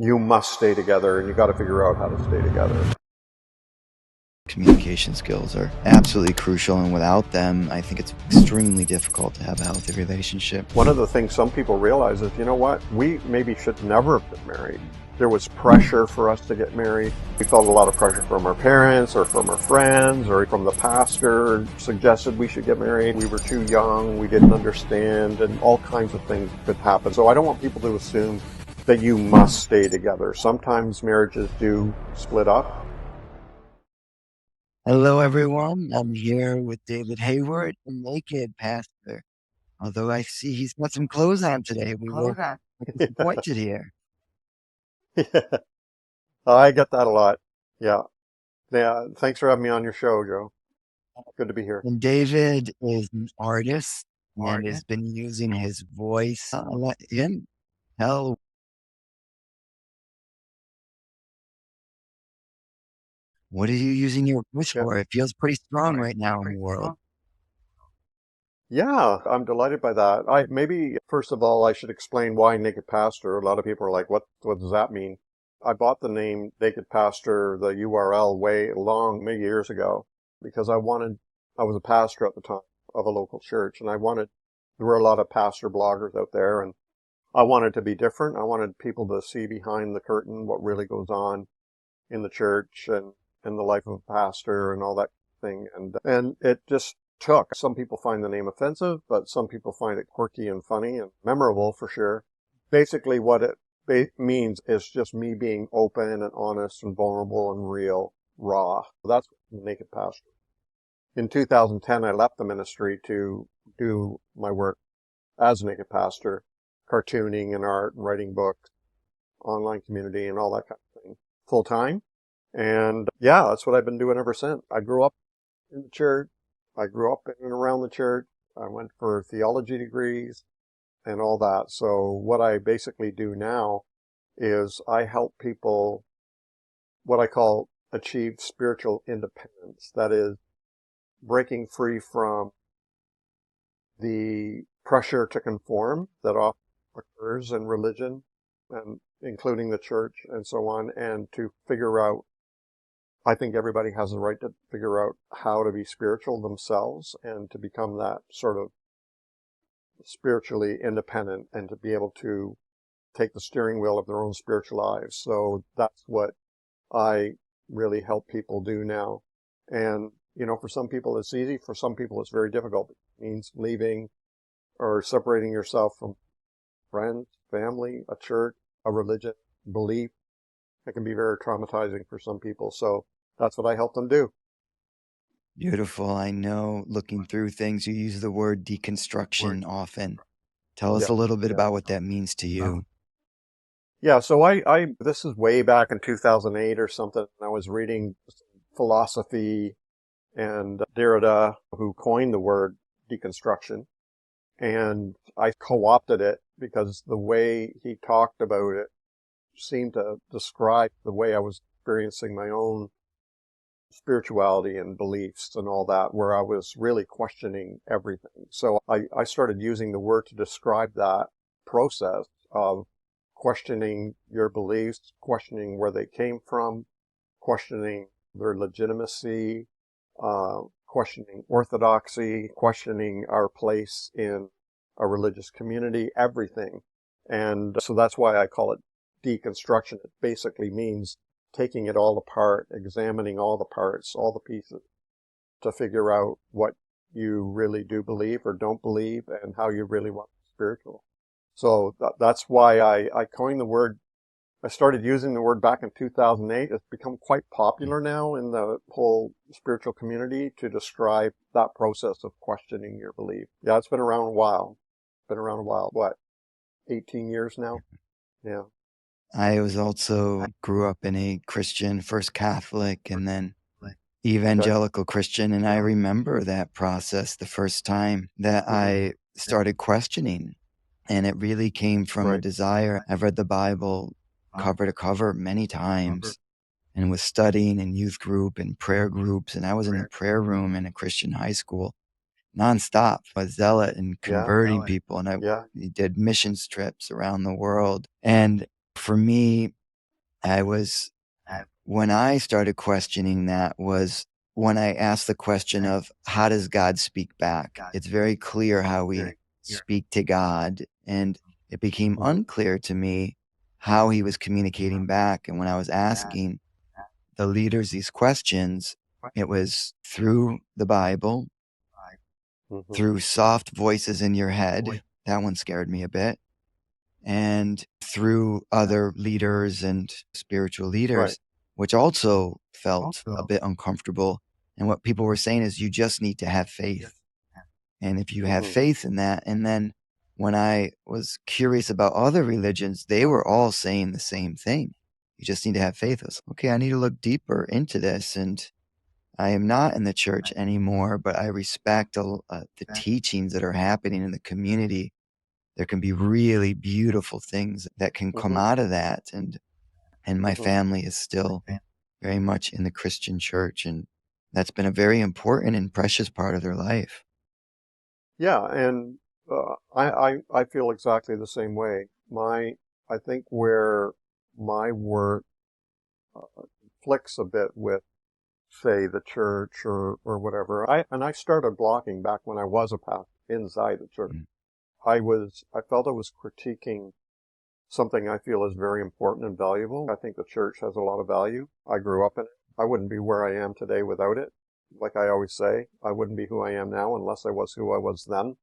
you must stay together, and you got to figure out how to stay together. Communication skills are absolutely crucial, and without them, I think it's extremely difficult to have a healthy relationship. One of the things some people realize is, you know what, we maybe should never have been married. There was pressure for us to get married. We felt a lot of pressure from our parents or from our friends or from the pastor suggested we should get married. We were too young, we didn't understand, and all kinds of things could happen. So I don't want people to assume that you must stay together. Sometimes marriages do split up. Hello, everyone. I'm here with David Hayward, the NakedPastor. Although I see he's got some clothes on today, we were disappointed here. Yeah, I get that a lot. Yeah. Yeah. Thanks for having me on your show, Joe. Good to be here. And David is an artist and has been using his voice. Let him tell. What are you using your voice Yeah. for? It feels pretty strong right now in the world. Yeah, I'm delighted by that. Maybe first of all I should explain why Naked Pastor. A lot of people are like, what does that mean? I bought the name Naked Pastor, the URL, many years ago because I was a pastor at the time of a local church, and there were a lot of pastor bloggers out there, and I wanted to be different. I wanted people to see behind the curtain what really goes on in the church and in the life of a pastor and all that thing. And it just took. Some people find the name offensive, but some people find it quirky and funny and memorable for sure. Basically what it means is just me being open and honest and vulnerable and real, raw. That's Naked Pastor. In 2010, I left the ministry to do my work as Naked Pastor, cartooning and art and writing books, online community and all that kind of thing, full time. And yeah, that's what I've been doing ever since. I grew up in the church. I grew up in and around the church. I went for theology degrees and all that. So what I basically do now is I help people, what I call achieve spiritual independence. That is breaking free from the pressure to conform that often occurs in religion, and including the church and so on, and to figure out, I think everybody has the right to figure out how to be spiritual themselves and to become that sort of spiritually independent and to be able to take the steering wheel of their own spiritual lives. So that's what I really help people do now. And, for some people it's easy. For some people it's very difficult. It means leaving or separating yourself from friends, family, a church, a religion, belief. It can be very traumatizing for some people. So that's what I help them do. Beautiful. I know looking through things, you use the word deconstruction often. Tell us a little bit about what that means to you. Yeah, so this is way back in 2008 or something. I was reading philosophy and Derrida, who coined the word deconstruction, and I co-opted it because the way he talked about it seemed to describe the way I was experiencing my own spirituality and beliefs and all that, where I was really questioning everything. So I started using the word to describe that process of questioning your beliefs, questioning where they came from, questioning their legitimacy, questioning orthodoxy, questioning our place in a religious community, everything. And so that's why I call it deconstruction. It basically means taking it all apart, examining all the parts, all the pieces, to figure out what you really do believe or don't believe and how you really want to be spiritual. So that's why I coined the word. I started using the word back in 2008. It's become quite popular now in the whole spiritual community to describe that process of questioning your belief. Yeah, it's been around a while. What, 18 years now? Yeah. I grew up in a Christian, first Catholic and then evangelical Christian. And I remember that process the first time that I started questioning. And it really came from a desire. I've read the Bible cover to cover many times and was studying in youth group and prayer groups. And I was in the prayer room in a Christian high school nonstop. I was zealot and converting people. And I did mission trips around the world. And for me, when I started questioning that was when I asked the question of how does God speak back? It's very clear how we speak to God, and it became unclear to me how he was communicating back. And when I was asking the leaders these questions, it was through the Bible, Mm-hmm. through soft voices in your head. That one scared me a bit. And through other leaders and spiritual Right. leaders, which also felt a bit uncomfortable. And what people were saying is you just need to have faith. And if you have Mm-hmm. faith in that, and then when I was curious about other religions, they were all saying the same thing. You just need to have faith. I was okay, I need to look deeper into this. And I am not in the church anymore, but I respect the teachings that are happening in the community. There can be really beautiful things that can come Mm-hmm. out of that. And my Mm-hmm. family is still very much in the Christian church. And that's been a very important and precious part of their life. Yeah, and I feel exactly the same way. I think where my work conflicts a bit with, say, the church or whatever. I started blogging back when I was a pastor inside the church. Mm. I felt I was critiquing something I feel is very important and valuable. I think the church has a lot of value. I grew up in it. I wouldn't be where I am today without it. Like I always say, I wouldn't be who I am now unless I was who I was then.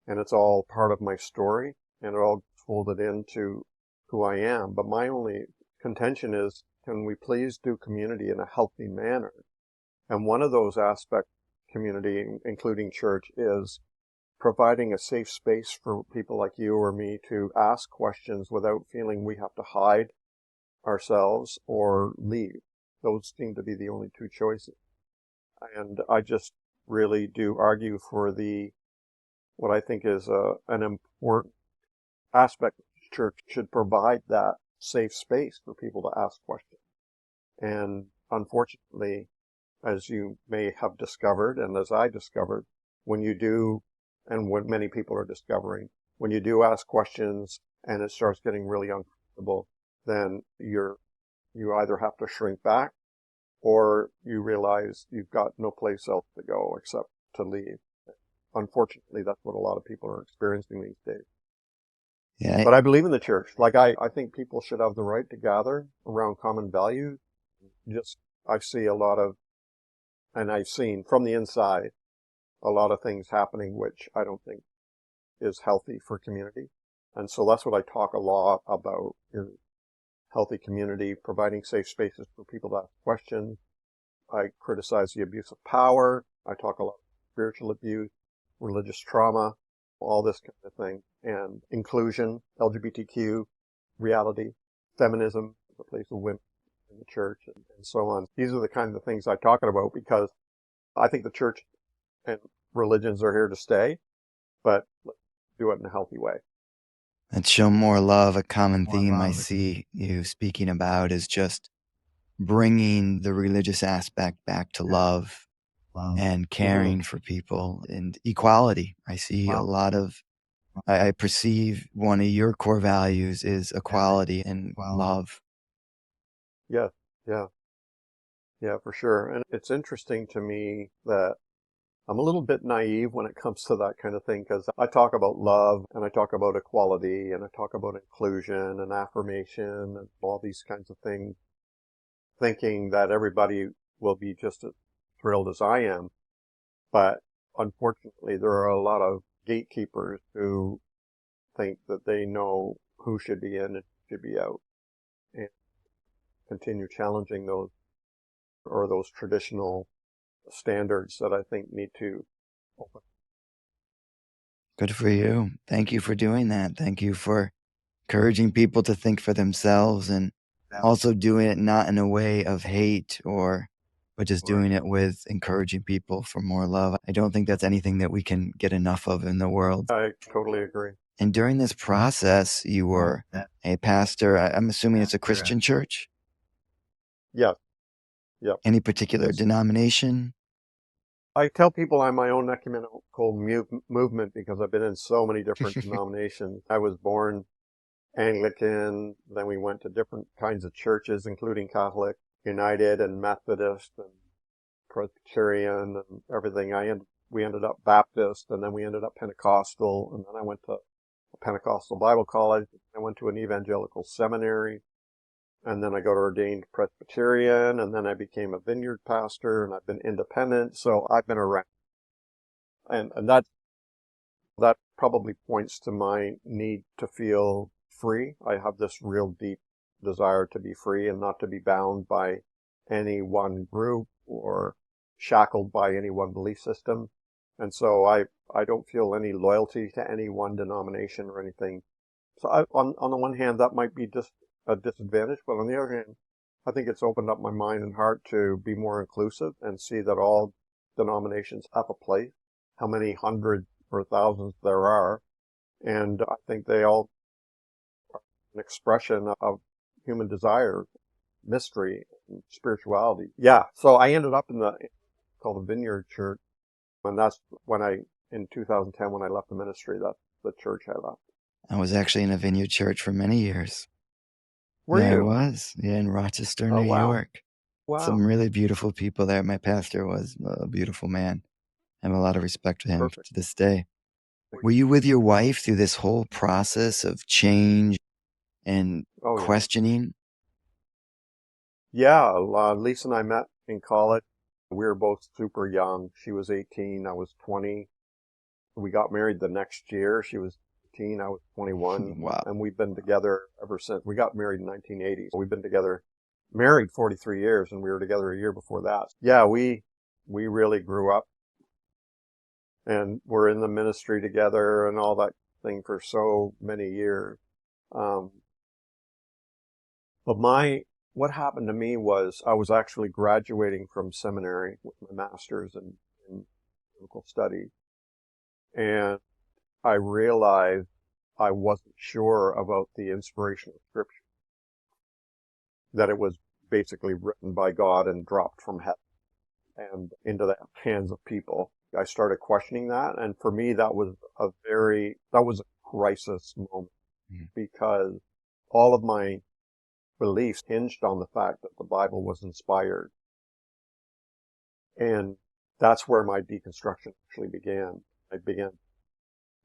And it's all part of my story and it all folded into who I am. But my only contention is, can we please do community in a healthy manner? And one of those aspects, community, including church, is providing a safe space for people like you or me to ask questions without feeling we have to hide ourselves or leave. Those seem to be the only two choices. And I just really do argue for what I think is an important aspect of the church should provide that safe space for people to ask questions. And unfortunately, as you may have discovered, and as I discovered, when you do, and what many people are discovering, when you do ask questions and it starts getting really uncomfortable, then you either have to shrink back or you realize you've got no place else to go except to leave. Unfortunately, that's what a lot of people are experiencing these days. Yeah. But I believe in the church. Like I think people should have the right to gather around common values. I see a lot of, and I've seen from the inside, a lot of things happening which I don't think is healthy for community. And so that's what I talk a lot about, is healthy community, providing safe spaces for people to ask questions. I criticize the abuse of power. I talk a lot about spiritual abuse, religious trauma, all this kind of thing, and inclusion, LGBTQ, reality, feminism, the place of women in the church, and so on. These are the kinds of things I talk about because I think the church and religions are here to stay, but let's do it in a healthy way. Let's show more love. A common theme I see you speaking about is just bringing the religious aspect back to love and caring for people and equality. I see a lot of, I perceive one of your core values is equality and love. Yeah, yeah, yeah, for sure. And it's interesting to me that I'm a little bit naive when it comes to that kind of thing because I talk about love and I talk about equality and I talk about inclusion and affirmation and all these kinds of things, thinking that everybody will be just as thrilled as I am. But unfortunately, there are a lot of gatekeepers who think that they know who should be in and who should be out and continue challenging those traditional standards that I think need to open. Good for you. Thank you for doing that. Thank you for encouraging people to think for themselves and also doing it not in a way of hate but just doing it with encouraging people for more love. I don't think that's anything that we can get enough of in the world. I totally agree. And during this process, you were a pastor. I'm assuming it's a Christian church. Yeah, yeah. Any particular denomination? I tell people I'm my own ecumenical movement because I've been in so many different denominations. I was born Anglican. Then we went to different kinds of churches, including Catholic, United, and Methodist, and Presbyterian, and everything. We ended up Baptist, and then we ended up Pentecostal, and then I went to a Pentecostal Bible college. I went to an evangelical seminary, and then I got ordained Presbyterian, and then I became a vineyard pastor, and I've been independent, so I've been around. And that probably points to my need to feel free. I have this real deep desire to be free and not to be bound by any one group or shackled by any one belief system. And so I don't feel any loyalty to any one denomination or anything. So on the one hand, that might be just a disadvantage, but on the other hand, I think it's opened up my mind and heart to be more inclusive and see that all denominations have a place, how many hundreds or thousands there are. And I think they all are an expression of human desire, mystery, and spirituality. Yeah. So I ended up called the Vineyard Church. And that's in 2010, when I left the ministry, that's the church I left. I was actually in a vineyard church for many years. Were Yeah, I you? was. Yeah, in Rochester, Oh, New wow. York. Wow. Some really beautiful people there. My pastor was a beautiful man. I have a lot of respect for him Perfect. to this day. Were you with your wife through this whole process of change and questioning? Yeah. Lisa and I met in college. We were both super young. She was 18. I was 20. We got married the next year. She was 18. I was 21. Wow. And we've been together ever since. We got married in 1980. So we've been together, married 43 years, and we were together a year before that. Yeah, we really grew up and we're in the ministry together and all that thing for so many years. But what happened to me was I was actually graduating from seminary with my master's in biblical studies. And I realized I wasn't sure about the inspiration of Scripture, that it was basically written by God and dropped from heaven and into the hands of people. I started questioning that, and for me, that was a crisis moment, because all of my beliefs hinged on the fact that the Bible was inspired. And that's where my deconstruction actually began. I began to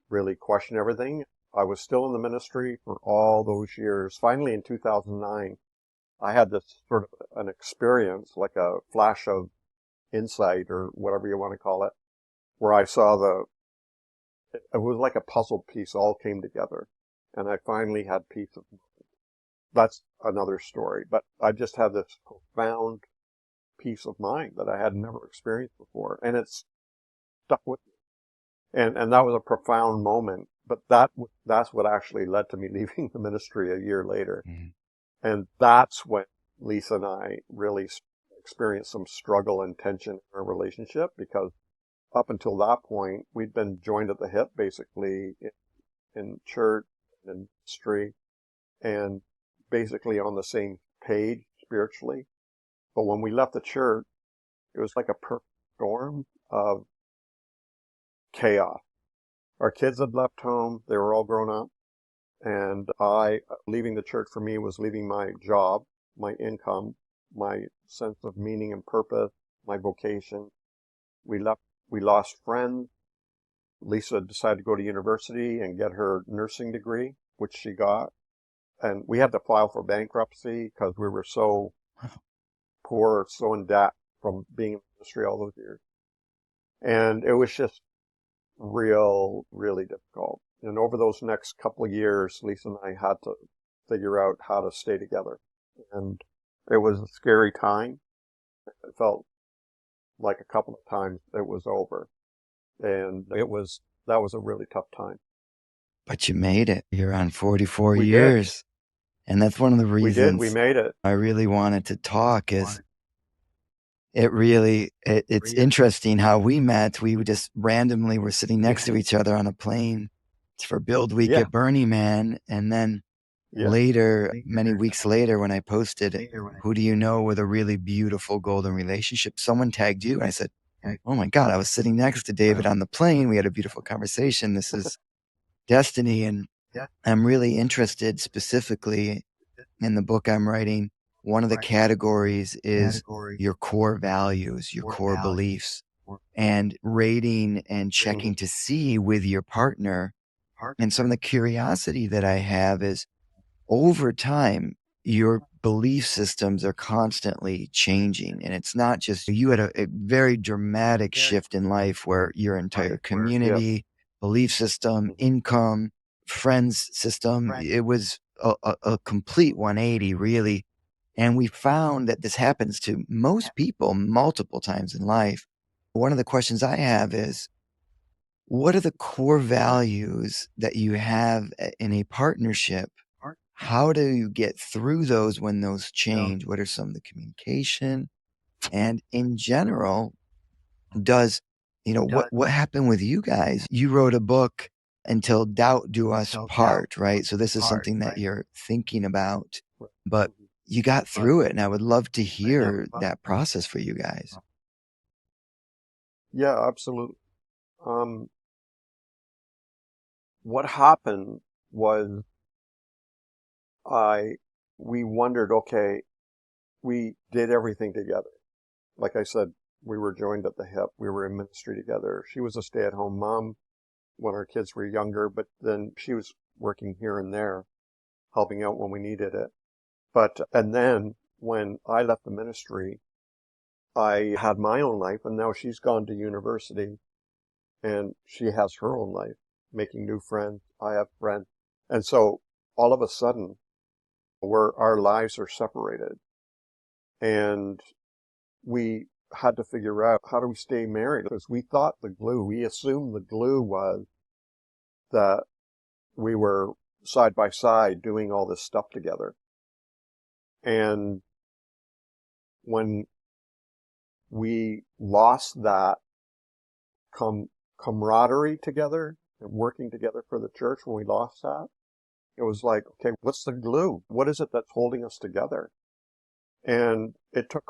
really question everything. I was still in the ministry for all those years. Finally, in 2009, I had this sort of an experience, like a flash of insight or whatever you want to call it, where I saw it was like a puzzle piece all came together, and I finally had peace of mind. That's another story, but I just had this profound peace of mind that I had never experienced before, and it's stuck with me. And that was a profound moment, but that's what actually led to me leaving the ministry a year later. Mm-hmm. And that's when Lisa and I really experienced some struggle and tension in our relationship, because up until that point, we'd been joined at the hip, basically, in church and in ministry, and basically on the same page spiritually. But when we left the church, it was like a perfect storm of chaos. Our kids had left home. They were all grown up. And leaving the church for me was leaving my job, my income, my sense of meaning and purpose, my vocation. We lost friends. Lisa decided to go to university and get her nursing degree, which she got. And we had to file for bankruptcy because we were so poor, so in debt from being in the industry all those years. And it was just really difficult. And over those next couple of years, Lisa and I had to figure out how to stay together. And it was a scary time. It felt like a couple of times it was over. And that was a really tough time. But you made it. You're on 44 years. And that's one of the reasons we made it. I really wanted to talk is it's interesting how we met. We just randomly were sitting next to each other on a plane for Build Week at Burning Man. And then later, many weeks later, when I posted, who do you know with a really beautiful golden relationship? Someone tagged you. And I said, oh my God, I was sitting next to David on the plane. We had a beautiful conversation. This is destiny. And I'm really interested specifically in the book I'm writing. One of the categories is your core values, your core beliefs, and rating and Mhm. checking to see with your partner. And some of the curiosity that I have is over time, your belief systems are constantly changing. And it's not just you had a very dramatic shift in life where your entire Yes. community, belief system, Mhm. income, friends system, it was a complete 180, really. And we found that this happens to most people multiple times in life. One of the questions I have is, what are the core values that you have in a partnership? How do you get through those when those change? What are some of the communication? And in general, does, what happened with you guys? You wrote a book, Until Doubt Do Us Part, right? So this is something that you're thinking about, Right. but Mhm. you got through it. And I would love to hear that process for you guys. Yeah, absolutely. Um, what happened was I, we wondered, okay, we did everything together. Like I said, we were joined at the hip. We were in ministry together. She was a stay-at-home mom when our kids were younger, but then she was working here and there, helping out when we needed it. And then when I left the ministry, I had my own life, and now she's gone to university and she has her own life, making new friends. I have friends. And so all of a sudden, our lives are separated, and we had to figure out, how do we stay married? Because we assumed the glue was that we were side by side doing all this stuff together. And when we lost that camaraderie together and working together for the church, when we lost that, it was like, okay, what's the glue? What is it that's holding us together? And it took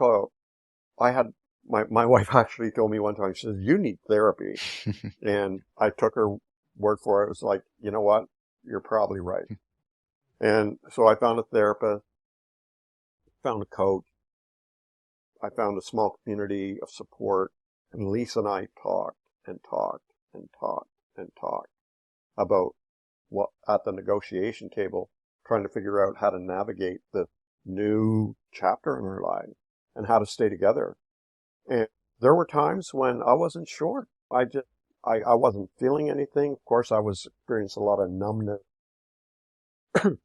I had, my wife actually told me one time, she says, you need therapy. And I took her word for it. It was like, you know what? You're probably right. And so I found a therapist, found a coach. I found a small community of support. And Lisa and I talked and talked and talked and talked about what at the negotiation table, trying to figure out how to navigate the new chapter in our lives and how to stay together. And there were times when I wasn't sure. I wasn't feeling anything. Of course, I was experiencing a lot of numbness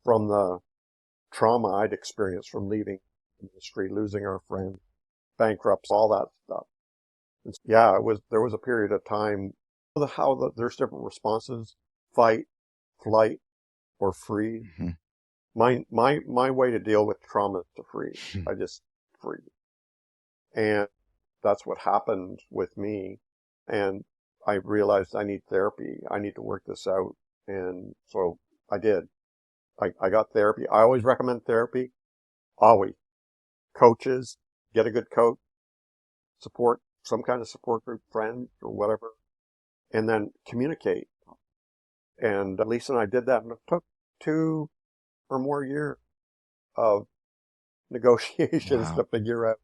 from the trauma I'd experienced from leaving the ministry, losing our friends, bankrupts, all that stuff. And yeah, there was a period of time, there's different responses: fight, flight, or freeze. Mhm. My way to deal with trauma is to freeze. I just freeze. And that's what happened with me. And I realized I need therapy. I need to work this out. And so I did. I got therapy. I always recommend therapy. Always. Coaches, get a good coach, support, some kind of support group, friend or whatever, and then communicate. And Lisa and I did that, and it took 2 or more years of negotiations Wow. to figure out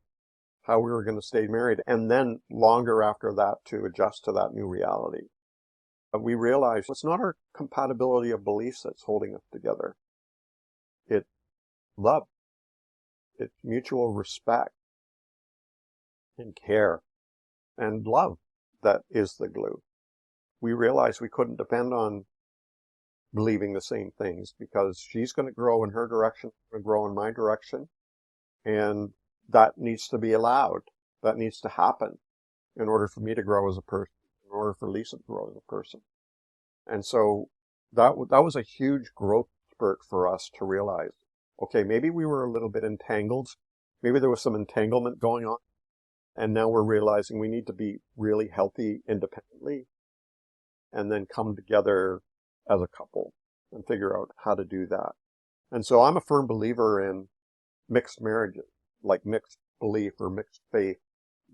how we were going to stay married, and then longer after that to adjust to that new reality. We realized it's not our compatibility of beliefs that's holding us together. It's love. It's mutual respect and care and love that is the glue. We realized we couldn't depend on believing the same things, because she's going to grow in her direction, I'm going to grow in my direction, and that needs to be allowed. That needs to happen in order for me to grow as a person, in order for Lisa to grow as a person. And so that was a huge growth spurt for us to realize, okay, maybe we were a little bit entangled. Maybe there was some entanglement going on. And now we're realizing we need to be really healthy independently and then come together as a couple and figure out how to do that. And so I'm a firm believer in mixed marriages, like mixed belief or mixed faith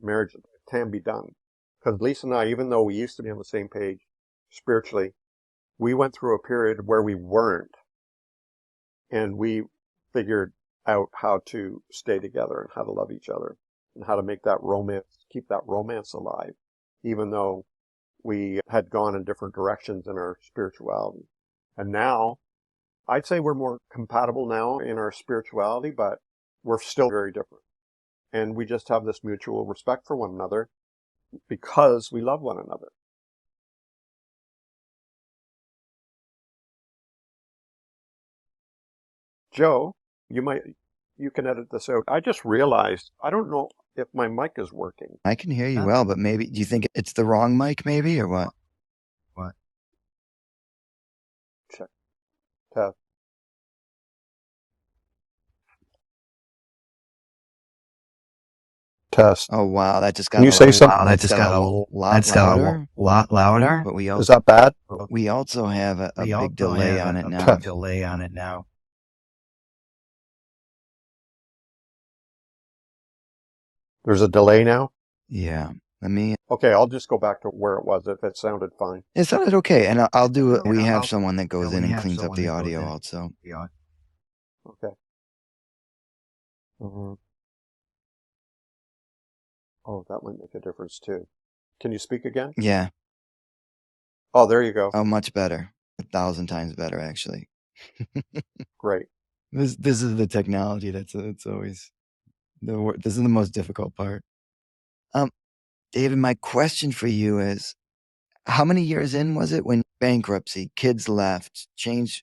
marriages. It can be done. Because Lisa and I, even though we used to be on the same page spiritually, we went through a period where we weren't, and we figured out how to stay together and how to love each other and how to make that romance, keep that romance alive, even though we had gone in different directions in our spirituality. And now, I'd say we're more compatible now in our spirituality, but we're still very different. And we just have this mutual respect for one another because we love one another. Joe, you can edit this out. I just realized, I don't know if my mic is working. I can hear you well, but maybe, do you think it's the wrong mic maybe, or what? Check. Test. Test. Oh, wow. That just got Can you say something? Wow, that just got a lot louder. But Is that bad? we also have a big delay on it now. There's a delay now? Yeah. Let me. Okay, I'll just go back to where it was if it sounded fine. It sounded okay. And I'll do it. We have someone that goes in and cleans up the audio also. Okay. Mhm. Oh, that might make a difference too. Can you speak again? Yeah. Oh, there you go. Oh, much better. 1,000 times better, actually. Great. This is the technology it's always this is the most difficult part. David, my question for you is, how many years in was it when bankruptcy, kids left, changed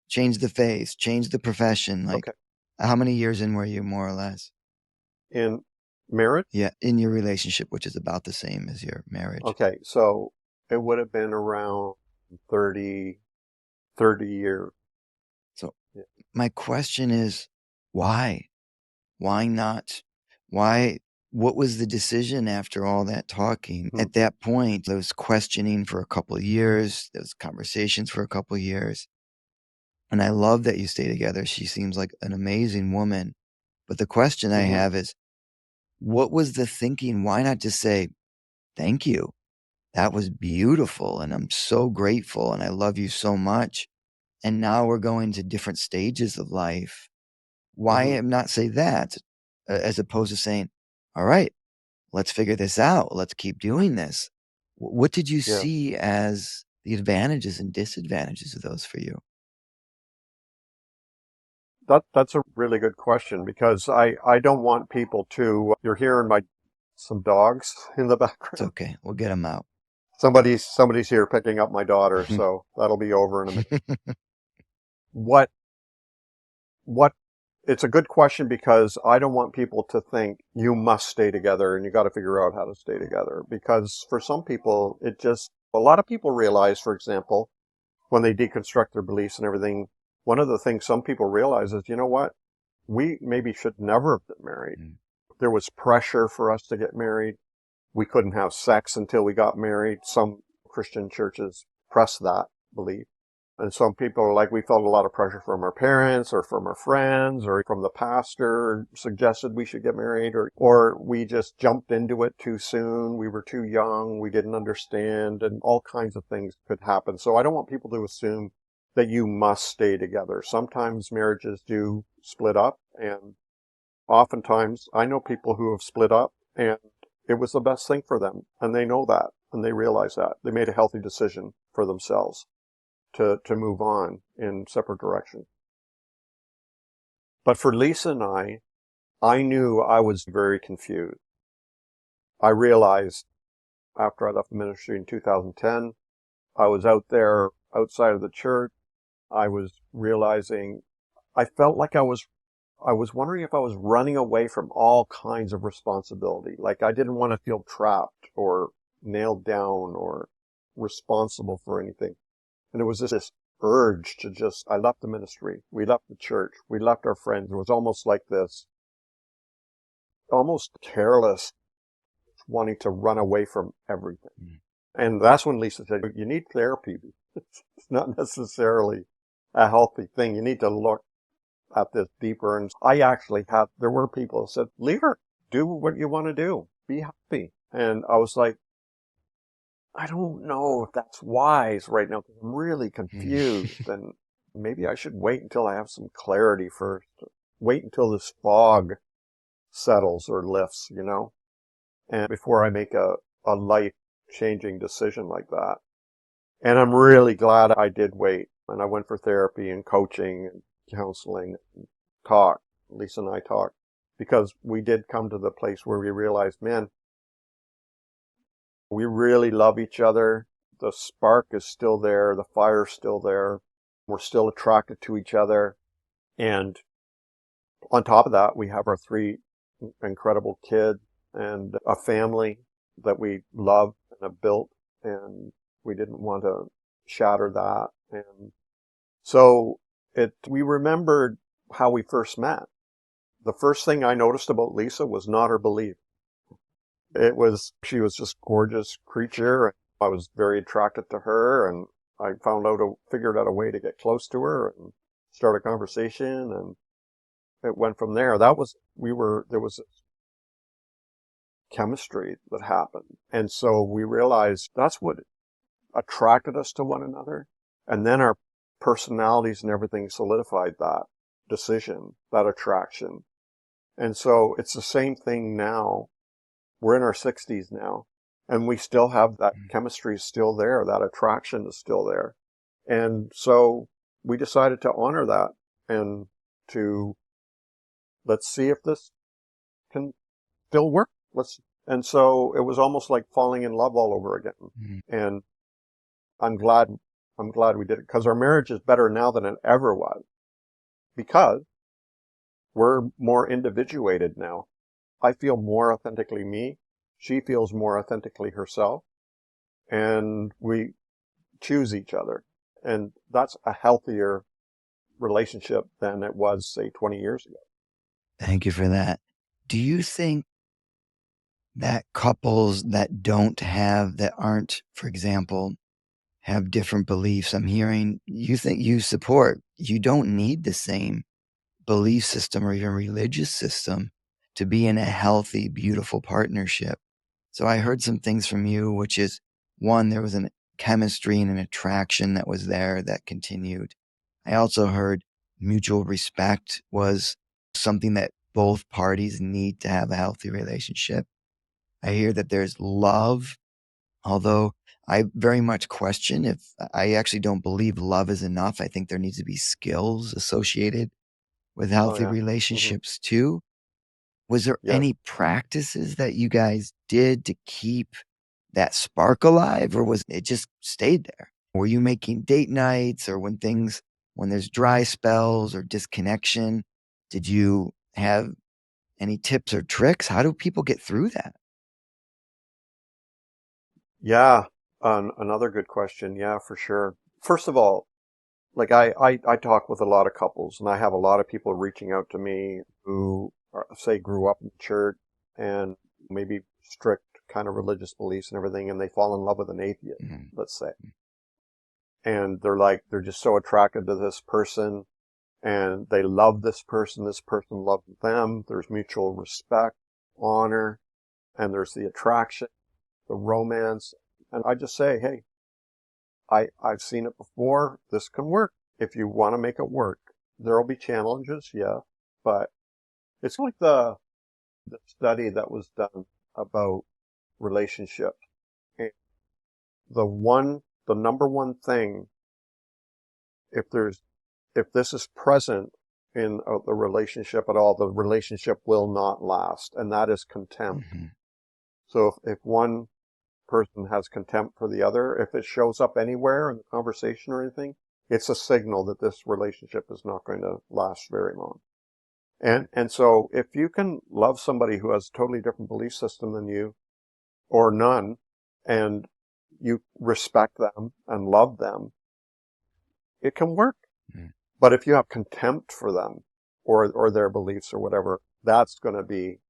the face, changed the profession? Like, Okay. how many years in were you, more or less? In marriage? Yeah, in your relationship, which is about the same as your marriage. Okay, so it would have been around 30 years. So Yeah. my question is, why? Why not? Why? What was the decision after all that talking? At that point, there was questioning for a couple of years. There was conversations for a couple of years. And I love that you stay together. She seems like an amazing woman. But the question I have is, what was the thinking? Why not just say, thank you? That was beautiful. And I'm so grateful. And I love you so much. And now we're going to different stages of life. Why not say that as opposed to saying, all right, let's figure this out. Let's keep doing this. What did you see as the advantages and disadvantages of those for you? That's a really good question because I don't want people to, you're hearing some dogs in the It's background. okay. We'll get them out. Somebody's here picking up my daughter, so that'll be over in a minute. What, it's a good question because I don't want people to think you must stay together and you got to figure out how to stay together. Because for some people, a lot of people realize, for example, when they deconstruct their beliefs and everything, one of the things some people realize is, you know what? We maybe should never have been married. There was pressure for us to get married. We couldn't have sex until we got married. Some Christian churches press that belief. And some people are like, we felt a lot of pressure from our parents or from our friends or from the pastor suggested we should get married, or we just jumped into it too soon. We were too young. We didn't understand, and all kinds of things could happen. So I don't want people to assume that you must stay together. Sometimes marriages do split up, and oftentimes I know people who have split up and it was the best thing for them. And they know that and they realize that. They made a healthy decision for themselves to move on in separate directions. But for Lisa and I knew I was very confused. I realized after I left the ministry in 2010, I was out there outside of the church. I was realizing I felt like I was wondering if I was running away from all kinds of responsibility. Like I didn't want to feel trapped or nailed down or responsible for anything. And it was this urge to I left the ministry. We left the church. We left our friends. It was almost like this, almost careless wanting to run away from everything. And that's when Lisa said, you need therapy. It's not necessarily a healthy thing. You need to look at this deeper. And there were people who said, leave her, do what you want to do, be happy. And I was like, I don't know if that's wise right now, 'cause I'm really confused, and maybe I should wait until I have some clarity first. Wait until this fog settles or lifts, and before I make a life-changing decision like that. And I'm really glad I did wait. And I went for therapy and coaching and counseling and talk. Lisa and I talked because we did come to the place where we realized, man, we really love each other. The spark is still there. The fire's still there. We're still attracted to each other. And on top of that, we have our 3 incredible kids and a family that we love and have built. And we didn't want to shatter that. And so we remembered how we first met. The first thing I noticed about Lisa was not her belief. She was just gorgeous creature. I was very attracted to her, and I figured out a way to get close to her and start a conversation, and it went from there. There was chemistry that happened. And so we realized that's what attracted us to one another. And then our personalities and everything solidified that decision, that attraction. And so it's the same thing now. We're in our 60s now, and we still have that chemistry is still there. That attraction is still there. And so we decided to honor that and let's see if this can still work. And so it was almost like falling in love all over again. Mm. And I'm glad we did it, because our marriage is better now than it ever was, because we're more individuated now. I feel more authentically me. She feels more authentically herself, and we choose each other. And that's a healthier relationship than it was, say, 20 years ago. Thank you for that. Do you think that couples that aren't, for example, have different beliefs? I'm hearing you think you don't need the same belief system or even religious system to be in a healthy, beautiful partnership. So I heard some things from you, which is one, there was a chemistry and an attraction that was there that continued. I also heard mutual respect was something that both parties need to have a healthy relationship. I hear that there's love, although I very much question if I actually don't believe love is enough. I think there needs to be skills associated with Oh, healthy yeah. Hmm. relationships too. Was there Yes. any practices that you guys did to keep that spark alive, or was it just stayed there? Were you making date nights, or when there's dry spells or disconnection, did you have any tips or tricks? How do people get through that? Yeah. Another good question. Yeah, for sure. First of all, like I talk with a lot of couples, and I have a lot of people reaching out to me who say grew up in church and maybe strict kind of religious beliefs and everything, and they fall in love with an atheist, Mhm. let's say. And they're just so attracted to this person, and they love this person loves them. There's mutual respect, honor, and there's the attraction, the romance. And I just say, hey, I've seen it before. This can work if you want to make it work. There'll be challenges, yeah, but it's like the study that was done about relationships. And the number one thing, if this is present in the relationship at all, the relationship will not last, and that is contempt. Mhm. So if one person has contempt for the other, if it shows up anywhere in the conversation or anything, it's a signal that this relationship is not going to last very long. And so if you can love somebody who has a totally different belief system than you, or none, and you respect them and love them, it can work. Mhm. But if you have contempt for them or their beliefs or whatever, that's going to be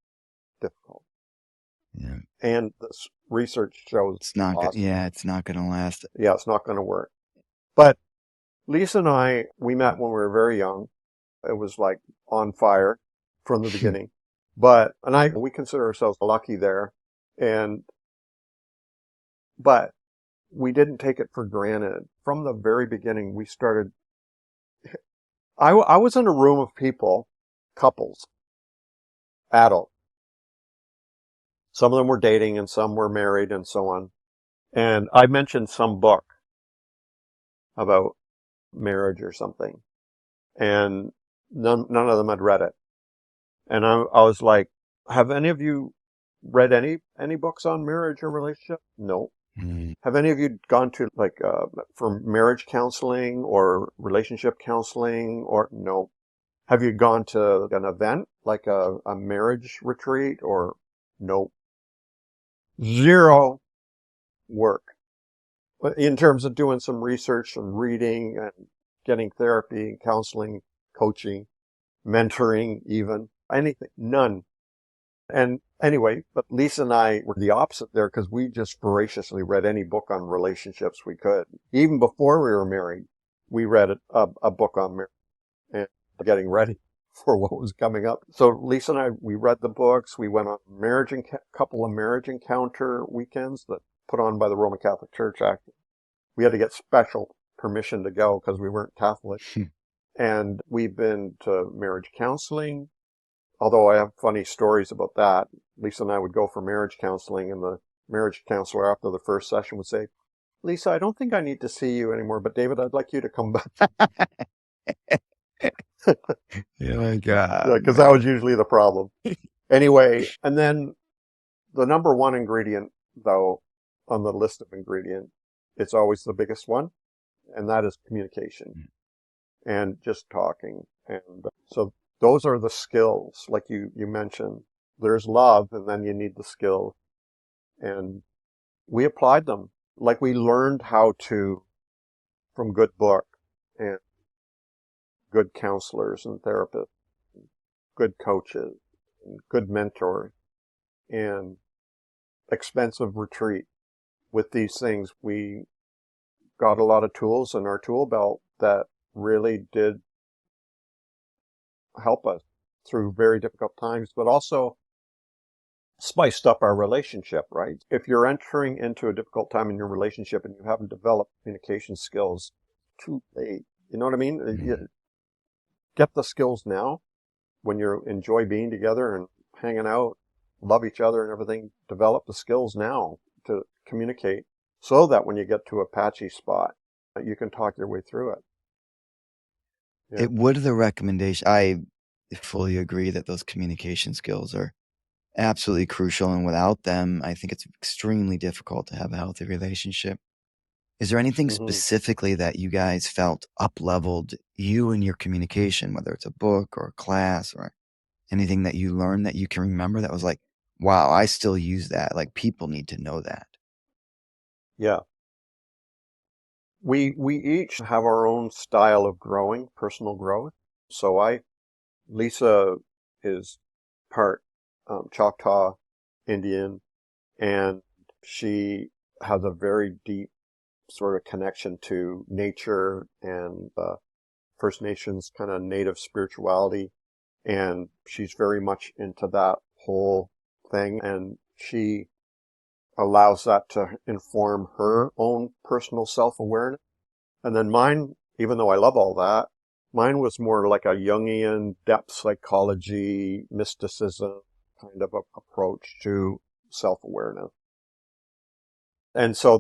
difficult. Yeah. And this research shows It's not good. lots. Yeah, it's not going to last. Yeah, it's not going to work. But Lisa and we met when we were very young. It was like on fire from the beginning. We consider ourselves lucky there. But we didn't take it for granted. From the very beginning, we started, I was in a room of people, couples, adult. Some of them were dating and some were married and so on. And I mentioned some book about marriage or something, and none of them had read it. And I was like, have any of you read any books on marriage or relationship? No. Mm. Have any of you gone to like for marriage counseling or relationship counseling or no? Have you gone to an event like a marriage retreat or no? Zero work. But in terms of doing some research and reading and getting therapy, counseling, coaching, mentoring, even anything, none. And anyway, but Lisa and I were the opposite there because we just voraciously read any book on relationships we could. Even before we were married, we read a book on marriage and getting ready for what was coming up. So Lisa and I, we read the books. We went on couple of marriage encounter weekends that put on by the Roman Catholic Church. Actually, we had to get special permission to go because we weren't Catholic. And we've been to marriage counseling. Although I have funny stories about that. Lisa and I would go for marriage counseling, and the marriage counselor after the first session would say, Lisa, I don't think I need to see you anymore, but David, I'd like you to come back. You're like, ah, Because that was usually the problem. Anyway, and then the number one ingredient, though, on the list of ingredients, it's always the biggest one, and that is communication and just talking. And so those are the skills, like you mentioned. There's love, and then you need the skills. And we applied them. Like we learned how to, from good book and good counselors and therapists, good coaches, and good mentors, and expensive retreat. With these things, we got a lot of tools in our tool belt that really did help us through very difficult times, but also spiced up our relationship, right? If you're entering into a difficult time in your relationship and you haven't developed communication skills, too late. You know what I mean? You get the skills now when you enjoy being together and hanging out, love each other and everything. Develop the skills now to communicate so that when you get to a patchy spot, you can talk your way through it. Yeah. It would the recommendation. I fully agree that those communication skills are absolutely crucial, and without them, I think it's extremely difficult to have a healthy relationship. Is there anything Mm-hmm. specifically that you guys felt up-leveled you and your communication, whether it's a book or a class or anything that you learned that you can remember that was like, wow, I still use that. Like people need to know that. Yeah. We each have our own style of growing, personal growth. So Lisa is part Choctaw Indian, and she has a very deep sort of connection to nature and First Nations kind of native spirituality. And she's very much into that whole thing. And she allows that to inform her own personal self-awareness. And then mine, even though I love all that, mine was more like a Jungian depth psychology, mysticism kind of approach to self-awareness. And so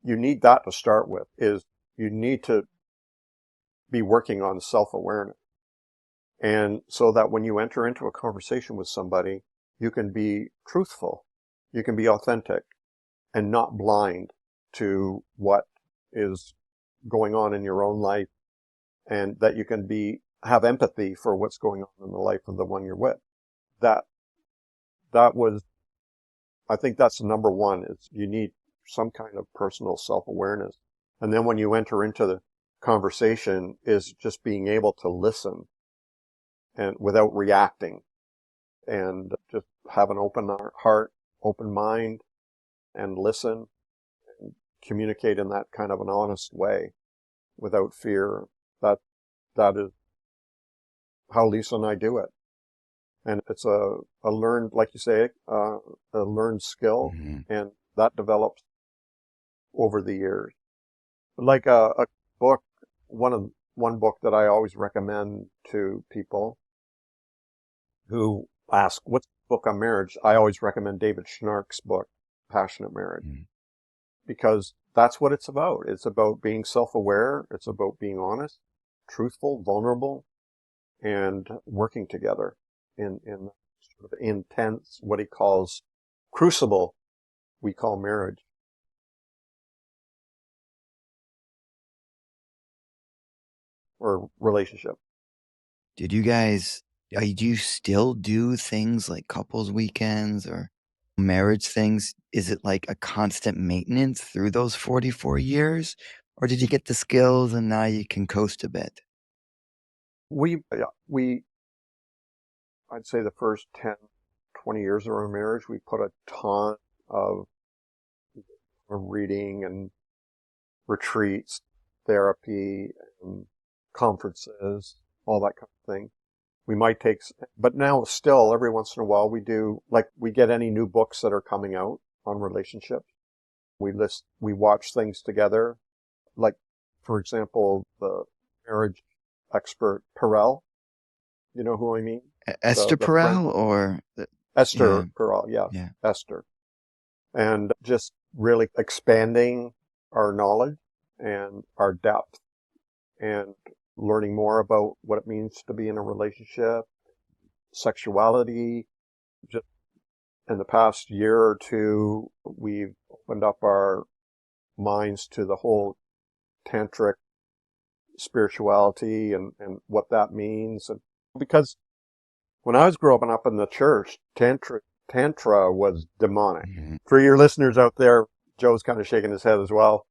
you need that to start with, is you need to be working on self-awareness. And so that when you enter into a conversation with somebody, you can be truthful, you can be authentic and not blind to what is going on in your own life, and that you can have empathy for what's going on in the life of the one you're with. That was, I think that's the number one, is you need some kind of personal self-awareness. And then when you enter into the conversation is just being able to listen and without reacting, and just have an open heart, open mind, and listen and communicate in that kind of an honest way without fear. That is how Lisa and I do it. And it's a learned, like you say, a learned skill, Mm-hmm. and that develops over the years. Like a book, one book that I always recommend to people who ask, what's the book on marriage? I always recommend David Schnark's book, Passionate Marriage, because that's what it's about. It's about being self-aware. It's about being honest, truthful, vulnerable, and working together in sort of intense, what he calls crucible, we call marriage. Or relationship. Do you still do things like couples weekends or marriage things? Is it like a constant maintenance through those 44 years? Or did you get the skills and now you can coast a bit? I'd say the first 10, 20 years of our marriage, we put a ton of reading and retreats, therapy, and conferences, all that kind of thing. We might take, but now still every once in a while we get any new books that are coming out on relationships. We watch things together. Like, for example, the marriage expert Perel. You know who I mean? Esther The French, Perel or Esther yeah, Perel. Yeah, yeah. Esther. And just really expanding our knowledge and our depth and learning more about what it means to be in a relationship, sexuality. Just in the past year or two, we've opened up our minds to the whole tantric spirituality and what that means. And because when I was growing up in the church, Tantra was demonic. Mm-hmm. For your listeners out there, Joe's kind of shaking his head as well,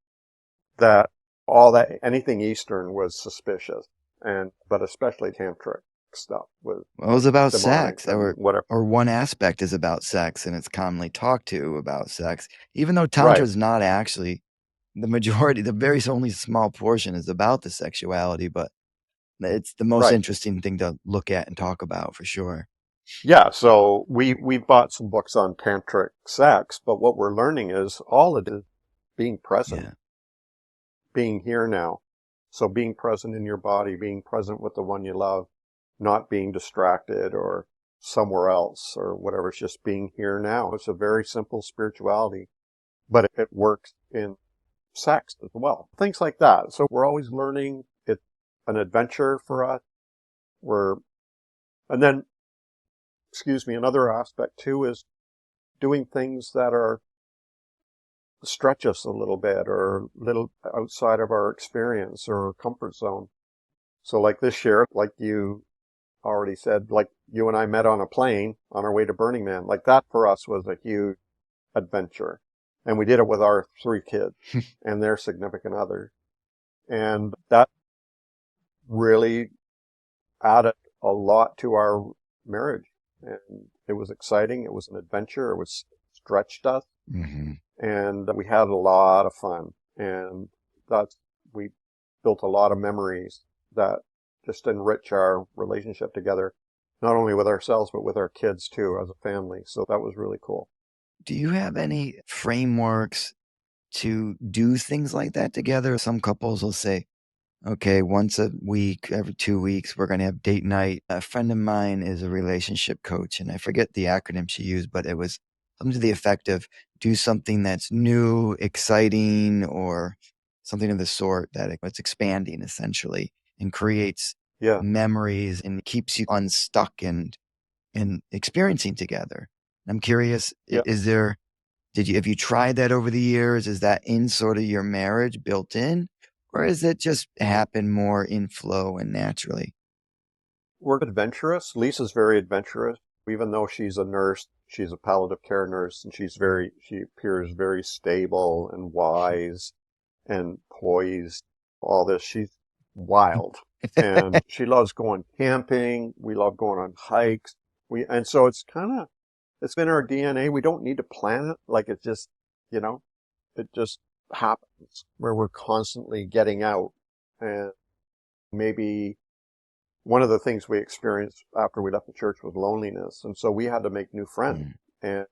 that anything Eastern was suspicious. But especially Tantric stuff was Well, it was about demonic sex, and whatever. or one aspect is about sex, and it's commonly talked to about sex, even though Tantra Right, is not actually the majority. The very only small portion is about the sexuality, but it's the most right. interesting thing to look at and talk about for sure. Yeah, so we bought some books on tantric sex, but what we're learning is all it is being present, Yeah. being here now. So being present in your body, being present with the one you love, not being distracted or somewhere else or whatever. It's just being here now. It's a very simple spirituality, but it works in sex as well. Things like that. So we're always learning. It's an adventure for us. And then, excuse me, another aspect too is doing things that are stretch us a little bit or a little outside of our experience or comfort zone. So like this year, like you already said, like you and I met on a plane on our way to Burning Man. Like that for us was a huge adventure. And we did it with our 3 kids and their significant others. And that really added a lot to our marriage. And it was exciting. It was an adventure. It was stretched us. Mm-hmm. And we had a lot of fun. And we built a lot of memories that just enrich our relationship together, not only with ourselves, but with our kids too, as a family. So that was really cool. Do you have any frameworks to do things like that together? Some couples will say, okay, once a week, every 2 weeks, we're going to have date night. A friend of mine is a relationship coach, and I forget the acronym she used, but it was something to the effect of do something that's new, exciting, or something of the sort that it's expanding essentially and creates Yeah. memories and keeps you unstuck and experiencing together. I'm curious, Yeah. have you tried that over the years? Is that in sort of your marriage built in? Or is it just happen more in flow and naturally? We're adventurous. Lisa's very adventurous. Even though she's a nurse, she's a palliative care nurse, and she appears very stable and wise and poised. All this. She's wild. And she loves going camping. We love going on hikes. And so it's in our DNA. We don't need to plan it. Like it just, it just happens where we're constantly getting out. And maybe one of the things we experienced after we left the church was loneliness. And so we had to make new friends. Mm. And it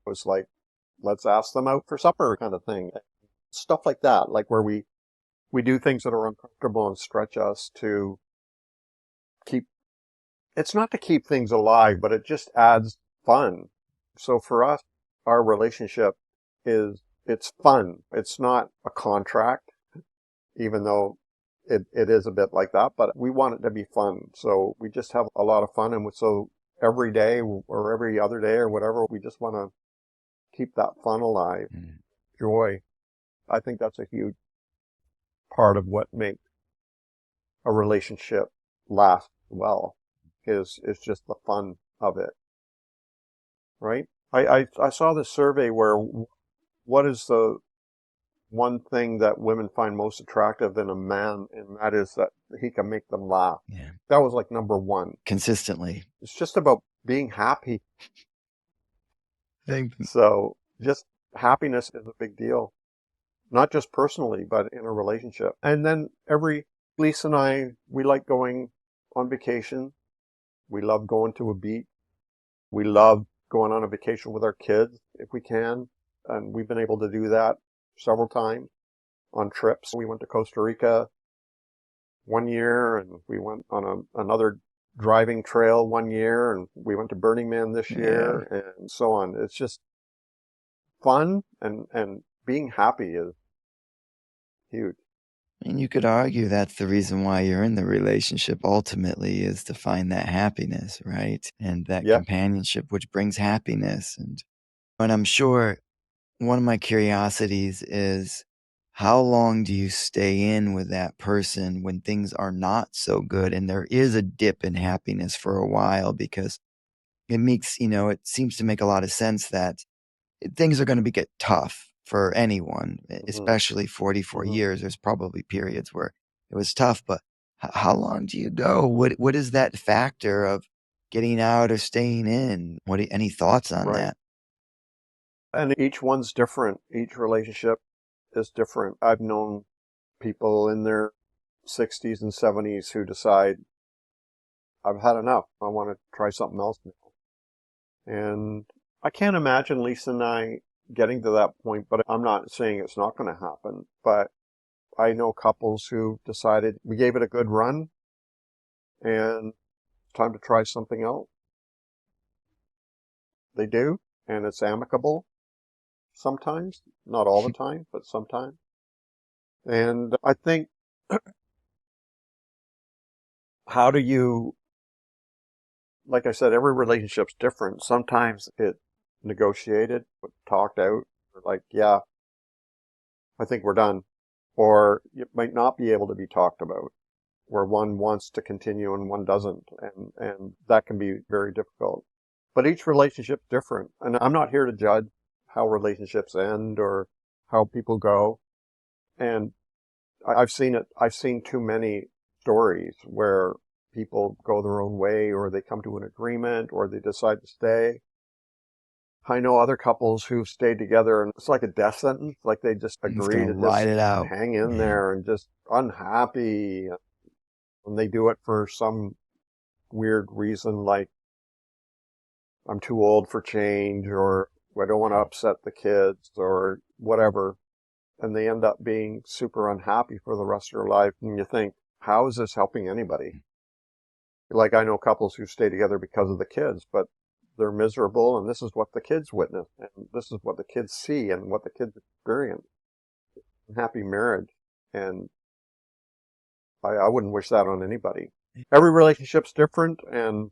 was like, let's ask them out for supper kind of thing. stuff like that, like where we do things that are uncomfortable and stretch us to keep, it's not to keep things alive, but it just adds fun. So for us, our relationship it's fun. It's not a contract, even though it is a bit like that, but we want it to be fun. So we just have a lot of fun. And so every day or every other day or whatever, we just want to keep that fun alive. Joy. I think that's a huge part of what makes a relationship last well is just the fun of it. Right? I saw this survey where what is the one thing that women find most attractive in a man, and that is that he can make them laugh. Yeah. That was like number one. Consistently. It's just about being happy. Thank So just happiness is a big deal, not just personally, but in a relationship. And then Lisa and I, we like going on vacation. We love going to a beach. We love going on a vacation with our kids if we can. And we've been able to do that several times on trips. We went to Costa Rica one year, and we went on another driving trail one year, and we went to Burning Man this year, and so on. It's just fun, and being happy is huge. And you could argue that's the reason why you're in the relationship ultimately, is to find that happiness, right? And that companionship, which brings happiness. And I'm sure one of my curiosities is, how long do you stay in with that person when things are not so good and there is a dip in happiness for a while? Because it makes, it seems to make a lot of sense that things are going to get tough for anyone, especially 44 years. There's probably periods where it was tough, but how long do you go? What is that factor of getting out or staying in? Any thoughts on that? And each one's different. Each relationship is different. I've known people in their 60s and 70s who decide, I've had enough. I want to try something else now. And I can't imagine Lisa and I getting to that point, but I'm not saying it's not going to happen. But I know couples who decided, we gave it a good run, and it's time to try something else. They do, and it's amicable sometimes, not all the time, but sometimes. And I think, how do you, like I said, every relationship's different. Sometimes it's negotiated, talked out, or like, yeah, I think we're done. Or it might not be able to be talked about, where one wants to continue and one doesn't. And that can be very difficult. But each relationship's different. And I'm not here to judge how relationships end or how people go. And I've seen it. I've seen too many stories where people go their own way, or they come to an agreement, or they decide to stay. I know other couples who've stayed together, and it's like a death sentence. Like they just agree to ride just it out, hang in there, and just unhappy. And they do it for some weird reason, like, I'm too old for change, or I don't want to upset the kids, or whatever. And they end up being super unhappy for the rest of their life. And you think, how is this helping anybody? Like, I know couples who stay together because of the kids, but they're miserable, and this is what the kids witness, and this is what the kids see, and what the kids experience. Happy marriage. And I wouldn't wish that on anybody. Every relationship's different, and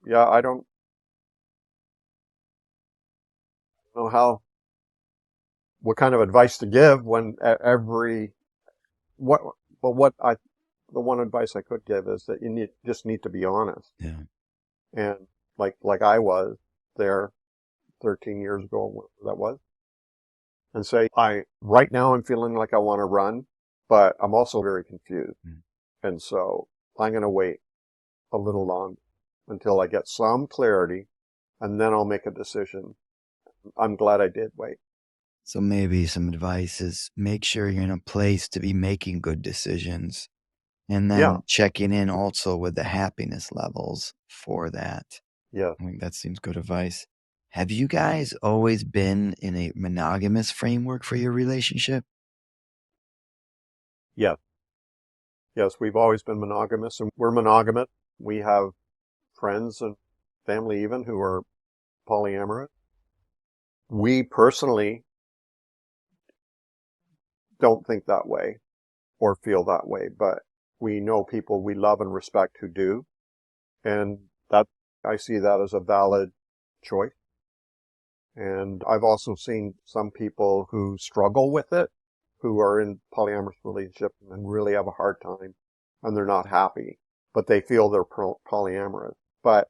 yeah, I don't know what kind of advice to give when the one advice I could give is that you just need to be honest. Yeah. And like I was there 13 years ago, whatever that was, and say, right now I'm feeling like I want to run, but I'm also very confused. And so I'm going to wait a little longer until I get some clarity, and then I'll make a decision. I'm glad I did wait. So maybe some advice is, make sure you're in a place to be making good decisions, and then checking in also with the happiness levels for that. Yeah. I think that seems good advice. Have you guys always been in a monogamous framework for your relationship? Yes. Yes, we've always been monogamous, and we're monogamous. We have friends and family even who are polyamorous. We personally don't think that way or feel that way, but we know people we love and respect who do. And that, I see that as a valid choice. And I've also seen some people who struggle with it, who are in polyamorous relationships and really have a hard time and they're not happy, but they feel they're polyamorous. But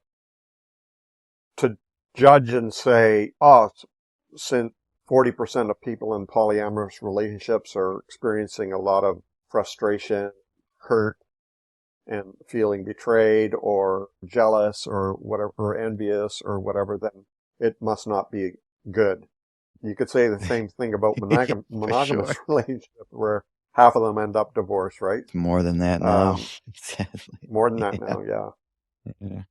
to judge and say, oh, since 40% of people in polyamorous relationships are experiencing a lot of frustration, hurt, and feeling betrayed or jealous or whatever, or envious or whatever, then it must not be good. You could say the same thing about For monogamous sure. relationships where half of them end up divorced, right? It's more than that now, Um, sadly. more than that Yeah. now, yeah. Yeah.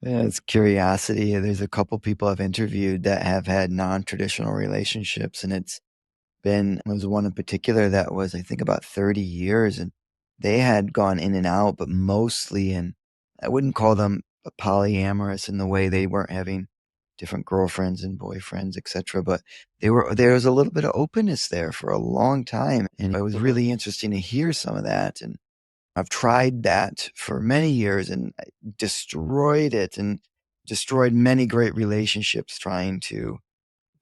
Yeah, it's curiosity. There's a couple people I've interviewed that have had non-traditional relationships, and there was one in particular that was, I think, about 30 years, and they had gone in and out, but mostly, and I wouldn't call them polyamorous in the way they weren't having different girlfriends and boyfriends, etc. But there was a little bit of openness there for a long time, and it was Hmm. really interesting to hear some of that. And I've tried that for many years and I destroyed it and destroyed many great relationships trying to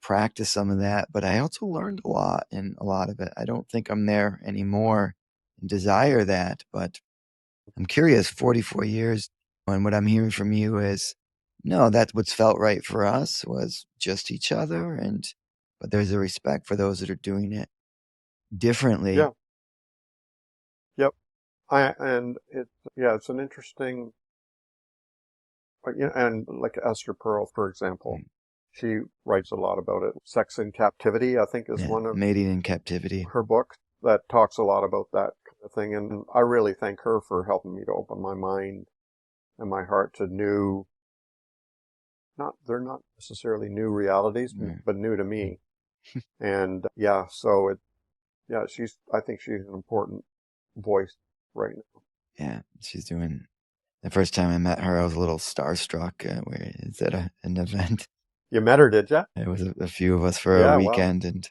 practice some of that. But I also learned a lot in a lot of it. I don't think I'm there anymore and desire that, but I'm curious, 44 years. And what I'm hearing from you is, no, that's what's felt right for us was just each other. But there's a respect for those that are doing it differently. Yeah. Yep. And it's an interesting, and like Esther Pearl, for example, she writes a lot about it. Sex in Captivity, I think, is Yeah, one of mating in captivity. her books that talks a lot about that kind of thing. And I really thank her for helping me to open my mind and my heart to they're not necessarily new realities, Right. but new to me. And yeah, so I think she's an important voice right now. Yeah, she's doing. The first time I met her, I was a little starstruck. Where it's at an event. You met her, did you? It was a few of us for a Yeah, wow. weekend, and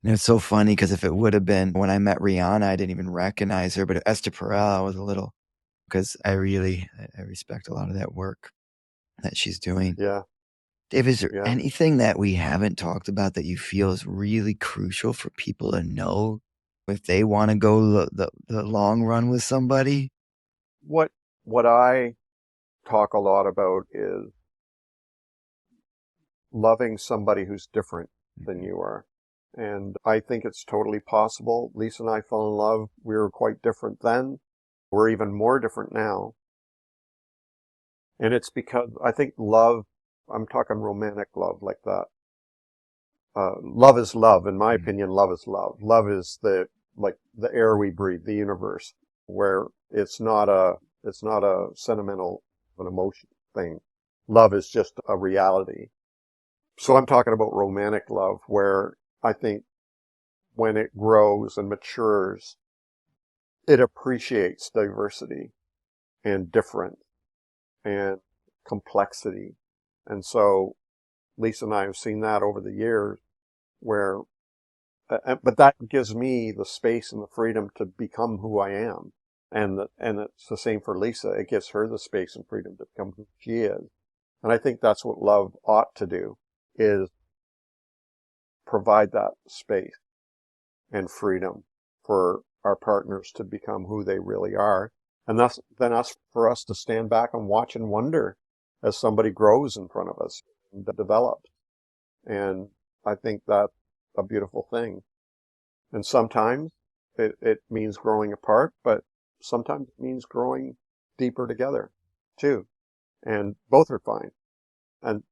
it's so funny because if it would have been when I met Rihanna, I didn't even recognize her. But Esther Perel, I was a little because I respect a lot of that work that she's doing. Yeah, Dave, is there yeah. anything that we haven't talked about that you feel is really crucial for people to know if they want to go the long run with somebody? What what I talk a lot about is loving somebody who's different than you are. And I think it's totally possible. Lisa and I fell in love. We were quite different then. We're even more different now. And it's because I think love, I'm talking romantic love like that. Love is love. In my Mm. opinion, love is love. Love is like the air we breathe, the universe, where it's not a sentimental, an emotion thing. Love is just a reality. So I'm talking about romantic love, where I think when it grows and matures, it appreciates diversity and difference and complexity. And so Lisa and I have seen that over the years where, but that gives me the space and the freedom to become who I am. And it's the same for Lisa. It gives her the space and freedom to become who she is. And I think that's what love ought to do, is provide that space and freedom for our partners to become who they really are. And that's for us to stand back and watch and wonder as somebody grows in front of us and develops. And I think that's a beautiful thing. And sometimes it means growing apart, but sometimes it means growing deeper together too. And both are fine. And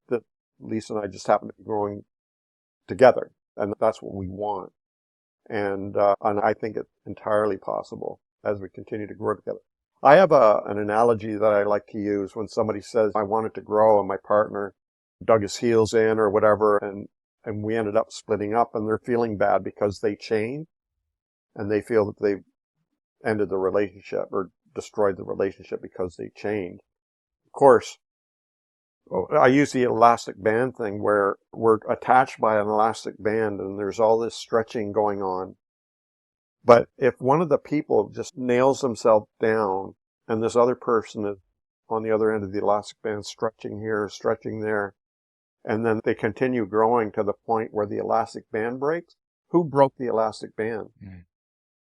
Lisa and I just happen to be growing together. And that's what we want. And I think it's entirely possible as we continue to grow together. I have an analogy that I like to use when somebody says, I wanted to grow and my partner dug his heels in or whatever, and we ended up splitting up and they're feeling bad because they changed and they feel that ended the relationship or destroyed the relationship because they changed. Of course, I use the elastic band thing where we're attached by an elastic band and there's all this stretching going on. But if one of the people just nails themselves down and this other person is on the other end of the elastic band stretching here, stretching there, and then they continue growing to the point where the elastic band breaks, who broke the elastic band? Mm.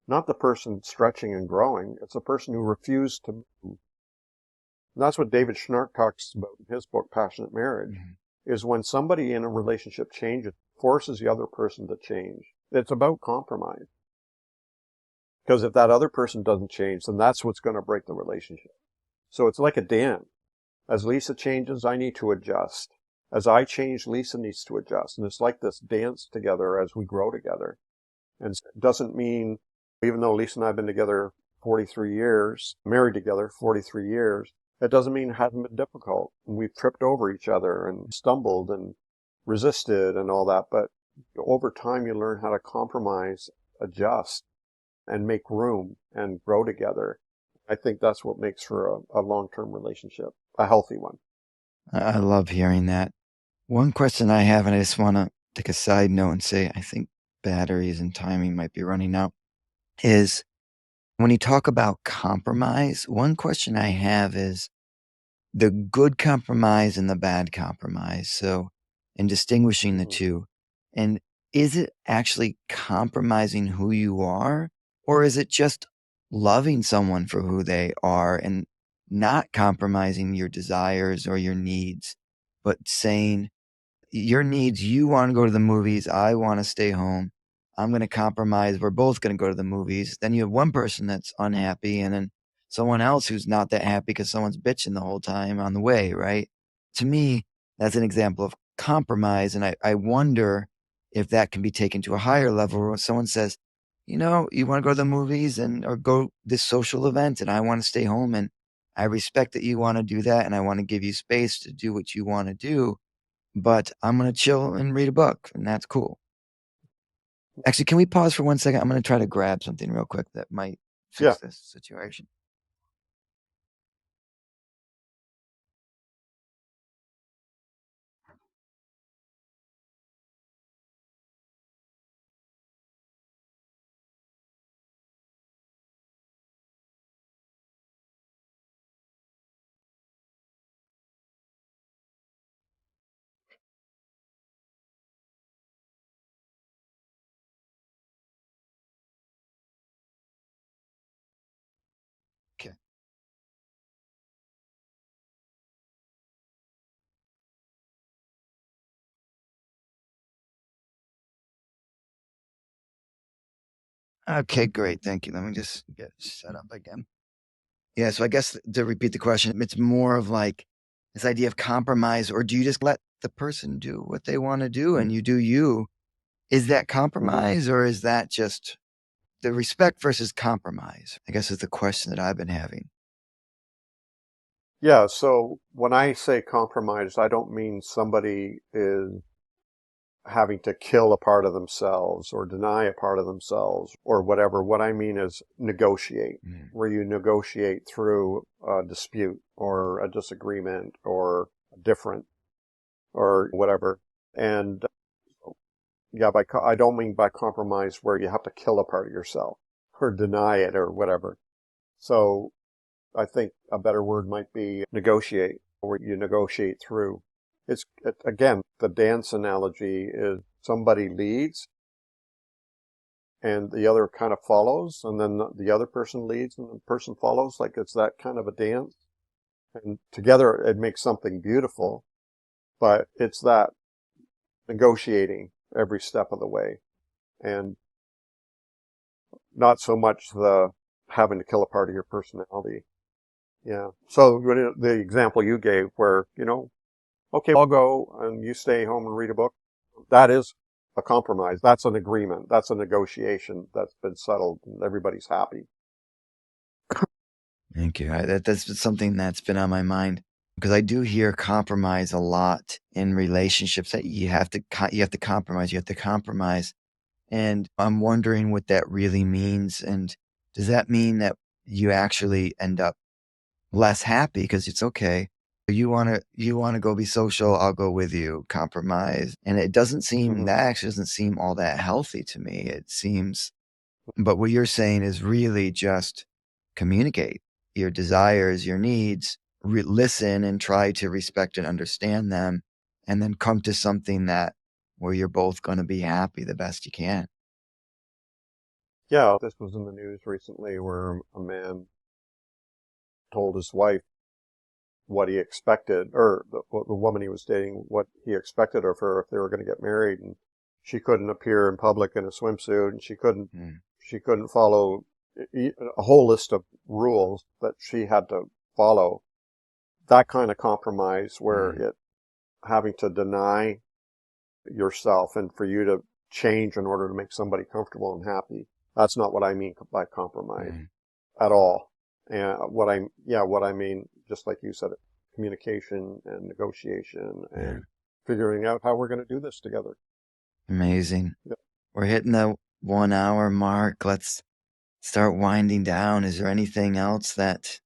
Not the person stretching and growing. It's the person who refused to move. And that's what David Schnark talks about in his book, Passionate Marriage, is when somebody in a relationship changes, forces the other person to change. It's about compromise. Because if that other person doesn't change, then that's what's going to break the relationship. So it's like a dance. As Lisa changes, I need to adjust. As I change, Lisa needs to adjust. And it's like this dance together as we grow together. And it doesn't mean, even though Lisa and I have been together 43 years, married together 43 years, it doesn't mean it hasn't been difficult. And we've tripped over each other and stumbled and resisted and all that. But over time, you learn how to compromise, adjust, and make room and grow together. I think that's what makes for a long-term relationship, a healthy one. I love hearing that. One question I have, and I just want to take a side note and say I think batteries and timing might be running out, is when you talk about compromise, one question I have is the good compromise and the bad compromise. So, in distinguishing the two, and is it actually compromising who you are, or is it just loving someone for who they are and not compromising your desires or your needs, but saying, your needs, you want to go to the movies, I want to stay home. I'm going to compromise. We're both going to go to the movies. Then you have one person that's unhappy and then someone else who's not that happy because someone's bitching the whole time on the way, right? To me, that's an example of compromise. And I wonder if that can be taken to a higher level where someone says, you know, you want to go to the movies and or go this social event and I want to stay home and I respect that you want to do that and I want to give you space to do what you want to do, but I'm going to chill and read a book, and that's cool. Actually, can we pause for 1 second? I'm going to try to grab something real quick that might fix this situation. Okay. Okay, great. Thank you. Let me just get set up again. Yeah, so I guess to repeat the question, it's more of like this idea of compromise, or do you just let the person do what they want to do and you do you? Is that compromise or is that just the respect versus compromise? I guess is the question that I've been having. Yeah, so when I say compromise, I don't mean somebody is having to kill a part of themselves or deny a part of themselves or whatever. What I mean is negotiate, where you negotiate through a dispute or a disagreement or a different or whatever. And yeah, I don't mean by compromise where you have to kill a part of yourself or deny it or whatever. So I think a better word might be negotiate, where you negotiate through. Again, the dance analogy is somebody leads and the other kind of follows, and then the other person leads and the person follows. Like it's that kind of a dance. And together it makes something beautiful, but it's that negotiating every step of the way. And not so much the having to kill a part of your personality. Yeah. So the example you gave where, okay, I'll go and you stay home and read a book. That is a compromise. That's an agreement. That's a negotiation that's been settled and everybody's happy. Thank you. That's something that's been on my mind because I do hear compromise a lot in relationships that you have to compromise. You have to compromise. And I'm wondering what that really means. And does that mean that you actually end up less happy because it's okay? You want to go be social, I'll go with you, compromise. And it doesn't seem, Hmm. that actually doesn't seem all that healthy to me. It seems, but what you're saying is really just communicate your desires, your needs, listen and try to respect and understand them, and then come to something that where you're both going to be happy the best you can. Yeah, this was in the news recently where a man told his wife what he expected, or the woman he was dating, what he expected of her if they were going to get married, and she couldn't appear in public in a swimsuit, and Mm, she couldn't follow a whole list of rules that she had to follow. That kind of compromise where mm, it having to deny yourself and for you to change in order to make somebody comfortable and happy. That's not what I mean by compromise mm, at all. And what I mean, just like you said, communication and negotiation yeah. and figuring out how we're going to do this together. Amazing. Yeah. We're hitting the 1 hour mark. Let's start winding down. Is there anything else that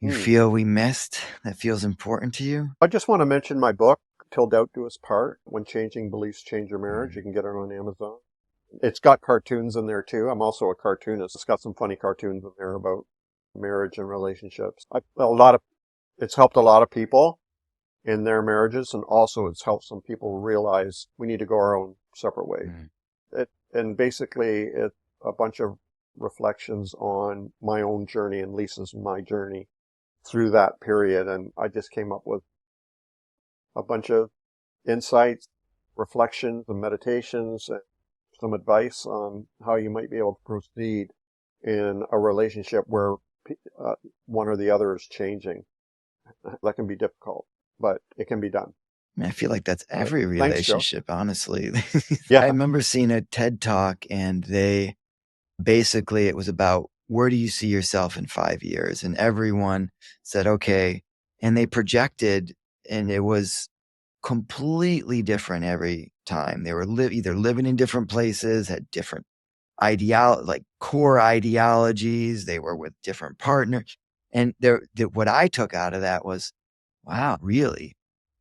you Hmm. feel we missed that feels important to you? I just want to mention my book, Till Doubt Do Us Part, When Changing Beliefs Change Your Marriage. Mm, You can get it on Amazon. It's got cartoons in there too. I'm also a cartoonist. It's got some funny cartoons in there about marriage and relationships. It's helped a lot of people in their marriages, and also it's helped some people realize we need to go our own separate ways. mm, And basically it's a bunch of reflections on my own journey and Lisa's my journey through that period. And I just came up with a bunch of insights, reflections and meditations and some advice on how you might be able to proceed in a relationship where uh, one or the other is changing. That can be difficult, but it can be done. I mean, I feel like that's every Thanks, Joe. relationship, honestly. I Yeah. remember seeing a TED talk, and they basically, it was about where do you see yourself in 5 years? And everyone said, okay. And they projected, and it was completely different every time. They were either living in different places, had different like core ideologies. They were with different partners. And what I took out of that was, wow, really?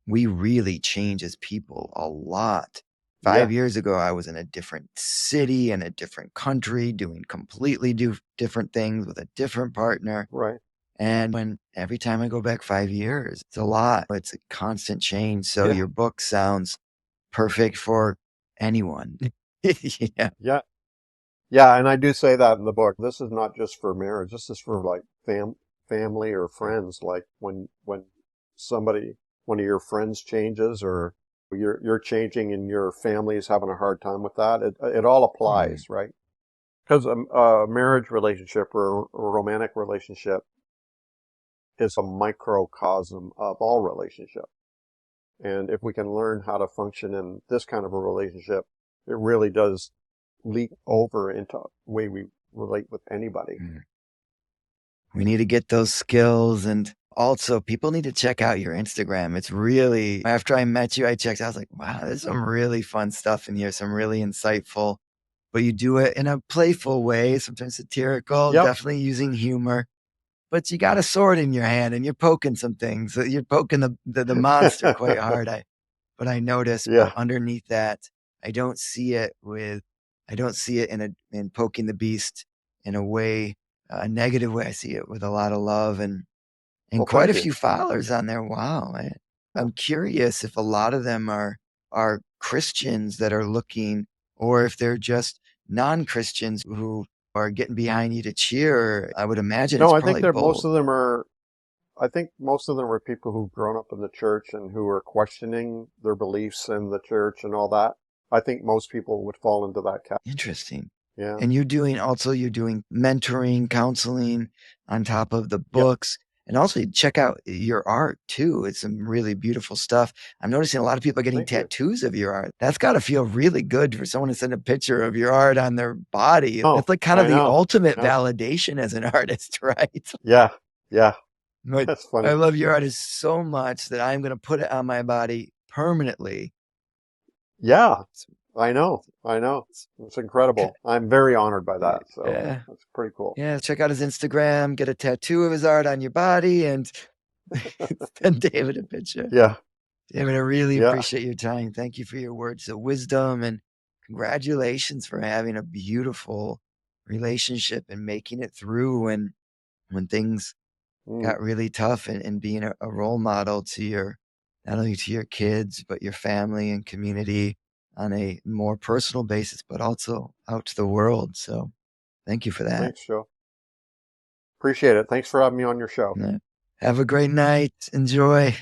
We really change as people a lot. Yeah. 5 years ago, I was in a different city and a different country doing completely different things with a different partner. Right. And when every time I go back 5 years, it's a lot. It's a constant change. So Yeah. your book sounds perfect for anyone. Yeah. Yeah. Yeah. And I do say that in the book. This is not just for marriage. This is for like family or friends. Like when somebody, one of your friends changes or you're changing and your family is having a hard time with that. It all Mm, applies, right? Because a marriage relationship or a romantic relationship is a microcosm of all relationships. And if we can learn how to function in this kind of a relationship, it really does leak over into the way we relate with anybody. mm. We need to get those skills. And also, people need to check out your Instagram. It's really, after I met you, I was like, wow, there's some really fun stuff in here, some really insightful, but you do it in a playful way, sometimes satirical, Yep. definitely using humor. But you got a sword in your hand and you're poking some things. You're poking the monster quite hard. But I notice, but Yeah. underneath that, I don't see it with, I don't see it in poking the beast in a way, a negative way. I see it with a lot of love and Well, quite a thank you. few followers on there. Wow. Yeah. I'm curious if a lot of them are Christians that are looking, or if they're just non-Christians who are getting behind you to cheer. I would imagine No, it's I think probably that most both. of them are, I think most of them are people who've grown up in the church and who are questioning their beliefs in the church and all that. I think most people would fall into that category. Interesting. Yeah. And you're doing mentoring, counseling on top of the Yep. books. And also check out your art too. It's some really beautiful stuff. I'm noticing a lot of people are getting Thank you. tattoos of your art. That's got to feel really good for someone to send a picture of your art on their body. Oh, That's like kind of I the know. ultimate Yeah. validation as an artist, right? Yeah. Yeah. But That's I funny. love your art so much that I'm going to put it on my body permanently. Yeah. I know. It's incredible. I'm very honored by that. So Yeah. that's pretty cool. Yeah. Check out his Instagram, get a tattoo of his art on your body, and send David a picture. Yeah. David, I really Yeah. appreciate your time. Thank you for your words of wisdom, and congratulations for having a beautiful relationship and making it through when things Mm, got really tough, and being a role model to your, not only to your kids, but your family and community on a more personal basis, but also out to the world. So thank you for that. thanks, Joe. Appreciate it. Thanks for having me on your show. Yeah. Have a great night. Enjoy.